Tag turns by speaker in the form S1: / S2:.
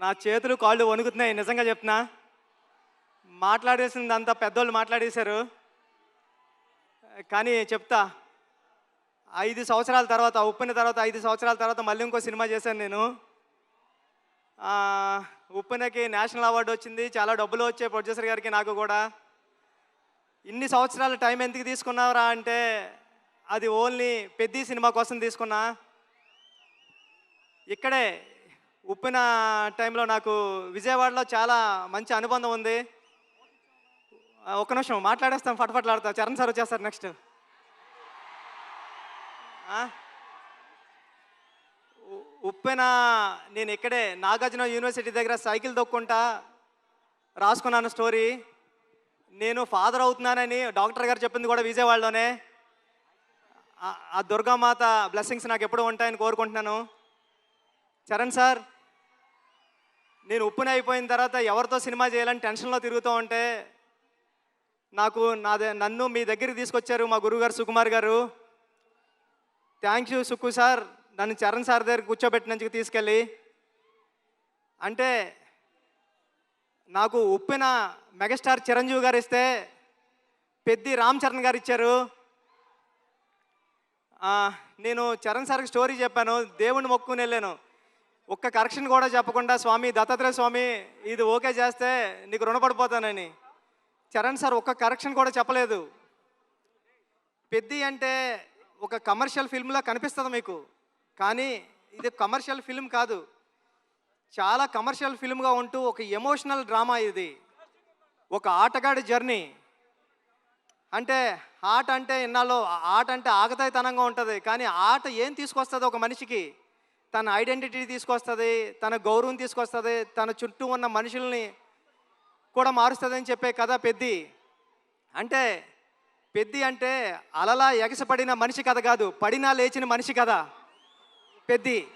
S1: నా చేతులు కాళ్ళు వణుకుతున్నాయి నిజంగా చెప్తున్నా. మాట్లాడేసిందంతా పెద్దోళ్ళు మాట్లాడేశారు. కానీ చెప్తా. 5 సంవత్సరాల తర్వాత, ఉప్పెన తర్వాత 5 సంవత్సరాల తర్వాత మళ్ళీ ఇంకో సినిమా చేశాను నేను. ఉప్పెనకి నేషనల్ అవార్డు వచ్చింది. చాలా డబ్బులు వచ్చాయి ప్రొడ్యూసర్ గారికి, నాకు కూడా. ఇన్ని సంవత్సరాలు టైం ఎందుకు తీసుకున్నావురా అంటే, అది ఓన్లీ పెద్ది సినిమా కోసం తీసుకున్నా. ఇక్కడే ఉప్పెన టైంలో నాకు విజయవాడలో చాలా మంచి అనుబంధం ఉంది. ఒక్క నిమిషం మాట్లాడేస్తాం, ఫటఫట్లాడతా. చరణ్ సార్ వచ్చేస్తారు నెక్స్ట్. ఉప్పెన నేను ఇక్కడే నాగార్జున యూనివర్సిటీ దగ్గర సైకిల్ తొక్కుంటా రాసుకున్నాను స్టోరీ. నేను ఫాదర్ అవుతున్నానని డాక్టర్ గారు చెప్పింది కూడా విజయవాడలోనే. ఆ దుర్గామాత బ్లెస్సింగ్స్ నాకు ఎప్పుడూ ఉంటాయని కోరుకుంటున్నాను. చరణ్ సార్, నేను ఉప్పెన అయిపోయిన తర్వాత ఎవరితో సినిమా చేయాలని టెన్షన్లో తిరుగుతూ ఉంటే నన్ను మీ దగ్గరికి తీసుకొచ్చారు మా గురువుగారు సుకుమార్ గారు. థ్యాంక్ యూ సుక్కు సార్, నన్ను చరణ్ సార్ దగ్గర కూర్చోబెట్టినందుకు తీసుకెళ్ళి. అంటే నాకు ఉప్పెన మెగాస్టార్ చిరంజీవి గారు ఇస్తే పెద్ది రామ్ చరణ్ గారు ఇచ్చారు. నేను చరణ్ సార్కి స్టోరీ చెప్పాను, దేవుణ్ణి మొక్కుని వెళ్ళాను. ఒక్క కరెక్షన్ కూడా చెప్పకుండా, స్వామి దత్తాత్రేయ స్వామి ఇది ఓకే చేస్తే నీకు రుణపడిపోతానని. చరణ్ సార్ ఒక్క కరెక్షన్ కూడా చెప్పలేదు. పెద్ది అంటే ఒక కమర్షియల్ ఫిల్మ్లా కనిపిస్తుంది మీకు, కానీ ఇది కమర్షియల్ ఫిల్మ్ కాదు. చాలా కమర్షియల్ ఫిల్మ్గా ఉంటూ ఒక ఎమోషనల్ డ్రామా ఇది. ఒక ఆటగాడి జర్నీ. అంటే ఆట అంటే ఇన్నాళ్ళు ఆట అంటే ఆగతాయితనంగా ఉంటుంది, కానీ ఆట ఏం తీసుకొస్తుంది ఒక మనిషికి? తన ఐడెంటిటీ తీసుకొస్తుంది, తన గౌరవం తీసుకొస్తుంది, తన చుట్టూ ఉన్న మనుషుల్ని కూడా మారుస్తుంది అని చెప్పే కథ పెద్ది. అంటే పెద్ది అంటే అలలా ఎగసపడిన మనిషి కథ కాదు, పడినా లేచిన మనిషి కథ పెద్ది.